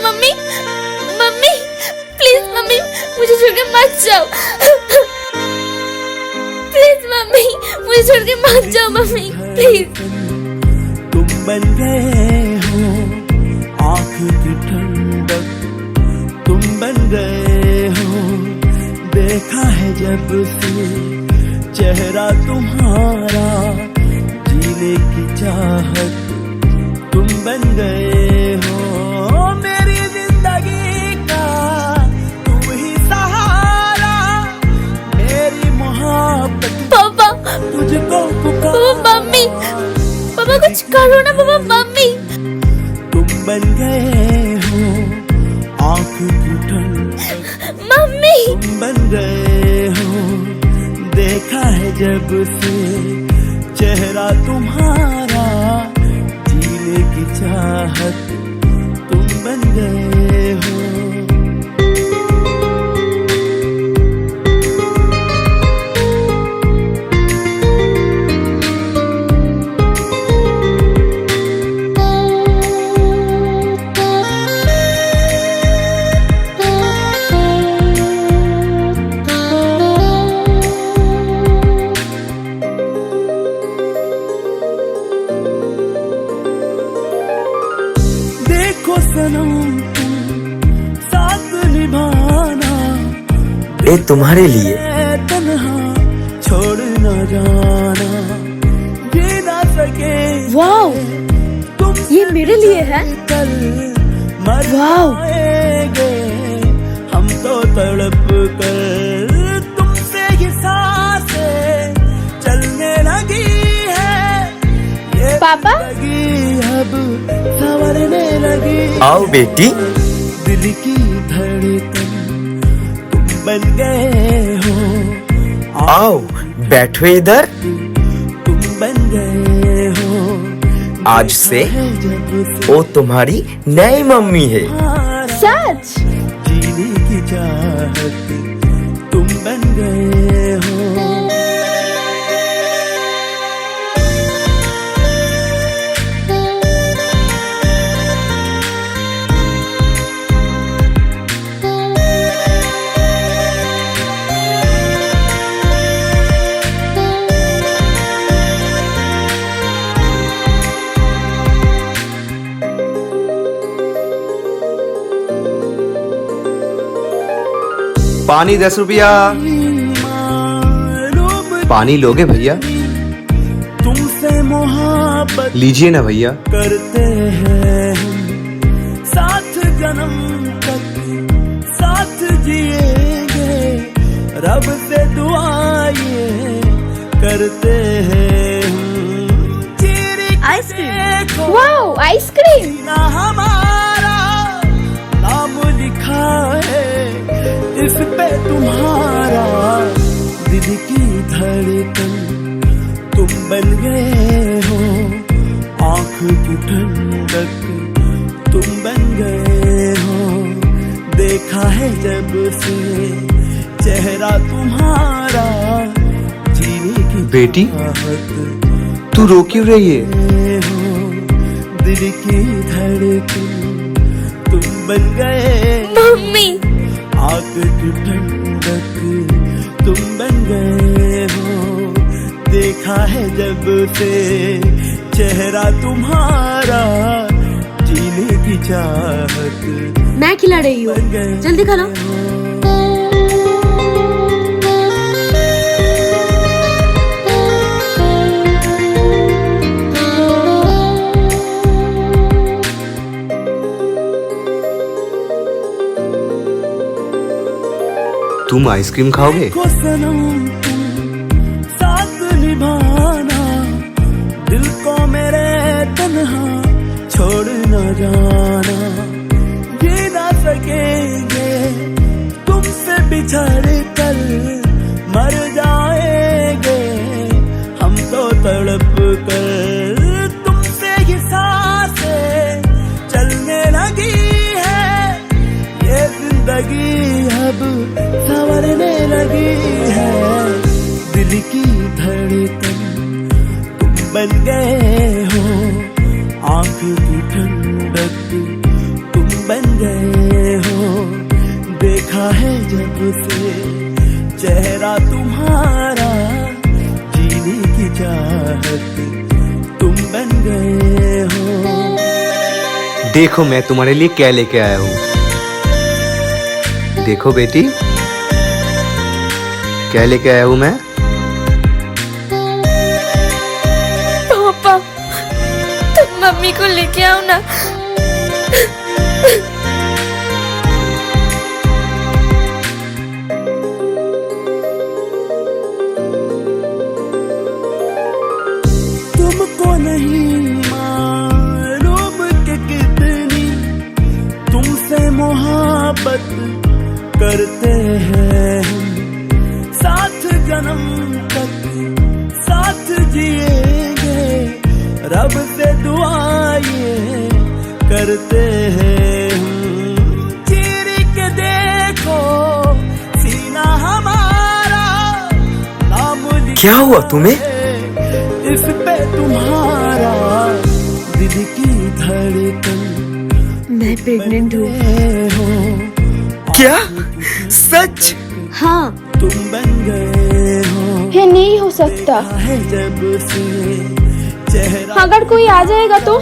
Mummy mummy please mummy मुझे छोड़ के मत जाओ। प्लीज मम्मी मुझे छोड़ के मत जाओ मम्मी प्लीज। तुम बन गए हो आँख की ठंडक, तुम बन गए हो देखा है जब से चेहरा तुम्हारा, जीने की चाहत तुम बन गए हो मेरी जिंदगी का, तुम ही सहारा मेरी मोहब्बत। पापा तुझको पापा मम्मी पापा कुछ करो ना पापा मम्मी। तुम बन गए हो आँख की ठंडक, मम्मी तुम बन गए हो देखा है जब से चेहरा तुम्हारा, जीने की चाहत तुम बन गए हो। सनम साथ निभाना, ये तुम्हारे लिए तन्हा छोड़ न जाना, जी ना सके वाओ तुम ये मेरे लिए है। कल मर वाओ। जाएंगे हम तो तड़प कर, तुमसे ही सांसें चलने लगी है ये पापा? जिंदगी अब संवरने लगी। आओ बेटी। दिल की धड़कन तुम बन गए हो, आओ बैठो इधर। तुम बन गए हो आज से वो तुम्हारी नई मम्मी है। सच? जीने की चाहत तुम बन गए हो। पानी 10 रुपया। पानी लोगे भैया? तुमसे मोहब्बत लीजिए ना भैया। करते हैं हम साथ जन्म तक साथ जिएंगे, रब से दुआएं करते हैं हम। Ice cream wow ice cream. ना हमारा नाम लिखा है इस पे तुम्हारा, दिल की धड़कन तुम बन गए हो आँख की ठंडक, तुम बन गए हो देखा है जब से चेहरा तुम्हारा, जीने की बेटी चाहत तू रो क्यों रही है? हो दिल की धड़कन तुम बन गए मम्मी आग की ठंडक तुम बन गए हो, देखा है जब से चेहरा तुम्हारा, जीने की चाहत मैं खिला रही हूँ बन गए जल्दी खा लो। तुम आइसक्रीम खाओगे? देखो सनम तुम साथ निभाना, दिल को मेरे तन्हा छोड़ न जाना, जी ना सकेंगे तुमसे बिछड़ कर, मर जाएंगे हम तो तड़प कर, तुमसे ही सांसें चलने लगी है ये जिंदगी अब संवरने लगी है, दिल की धड़कन तुम बन गए हो, आँख की ठंडक तुम बन गए देखो मैं तुम्हारे लिए क्या लेके आया हूँ। देखो बेटी, क्या लेके आया हूँ मैं। पापा, तुम मम्मी को लेके आओ ना। तुमको नहीं मालूम कि कितनी तुमसे मोहब्बत करते हैं हम। साथ जन्म तक साथ जिएंगे, रब से दुआएं करते हैं हम। चीर के देखो सीना हमारा, नाम क्या हुआ तुम्हें? इस पे तुम्हारा दिल की धड़कन। मैं प्रेग्नेंट हूँ। क्या सच? हाँ, तुम बन गए हो, ये नहीं हो सकता। है जब से चेहरा अगर कोई आ जाएगा तो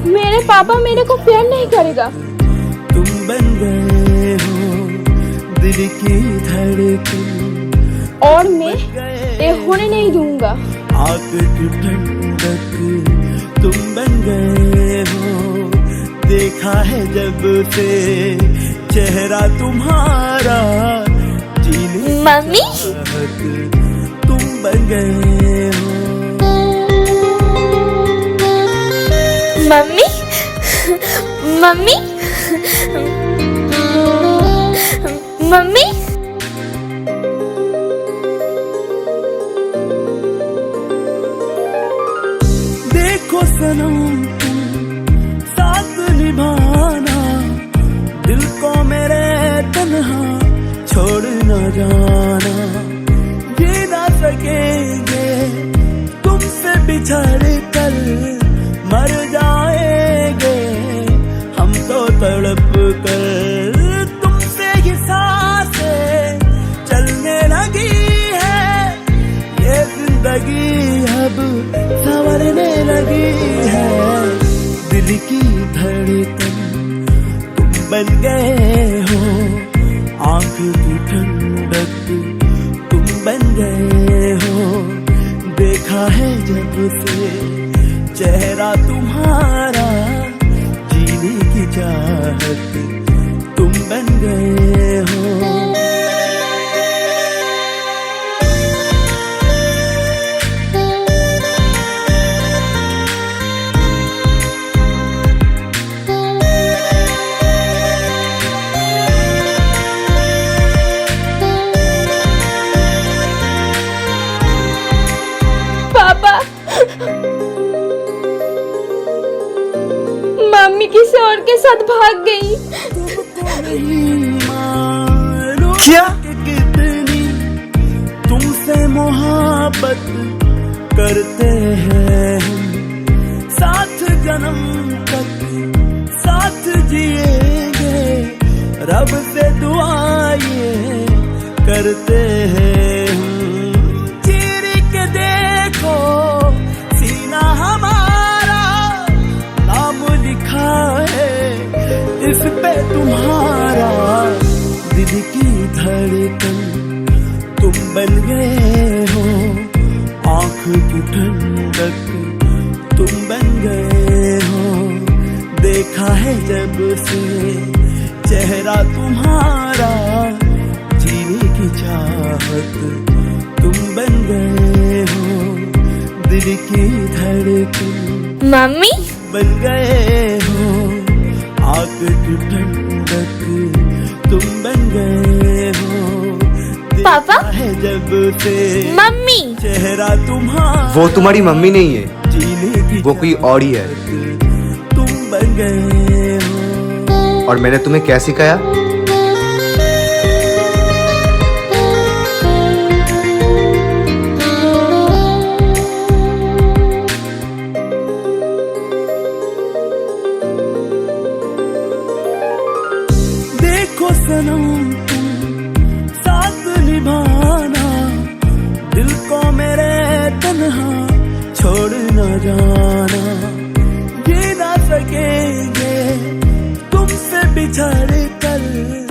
मेरे पापा मेरे को प्यार नहीं करेगा। तुम बन गए हो, दिल की धड़कन। और मैं ये होने नहीं दूंगा। आग की ठंडक तुम बन गए हो, देखा है जब से चेहरा तुम्हारा। जीने मम्मी, चाहत तुम बन गए हो। Mummy, mummy, mummy. देखो सनम तुम साथ निभाना, दिल को मेरे तन्हा छोड़ न जाना। ये ना सकेंगे तुमसे बिछड़ कर, मर जाएंगे हम तो तड़प कर। तुमसे ही सांसें चलने लगी है, ये जिंदगी अब संवरने लगी है। दिल की धड़कन तुम बन गए हो, आंख की ठंडक तुम बन गए हो। देखा है जब से चेहरा तुम्हारा, जीने की चाहत तुम बन गए हो। पापा, मम्मी किसी और के साथ भाग गई। क्या? कितनी तुमसे मोहब्बत करते हैं हम। साथ जन्म तक साथ जिएंगे, रब से दुआएं करते हैं हम। चीर के देखो सीना हमारा, नाम लिखा है इस पे तुम्हारा। दिल की धड़कन तुम बन गए हो, आंख की ठंडक तुम बन गए हो। देखा है जब से चेहरा तुम्हारा, जीने की चाहत तुम बन गए हो। दिल की धड़कन मम्मी, बन गए हो, आग की ठंडक तुम बन गए हो। पापा? देखा है जब से मम्मी। चेहरा तुम्हारा, वो तुम्हारी मम्मी नहीं है, जीने की वो कोई और ही है। तुम बन गए हो। और मैंने तुम्हें क्या सिखाया? देखो सनम तुम साथ निभाना, दिल को मेरे तन्हा छोड़ न जाना। ये ना सकेंगे बिछाने कल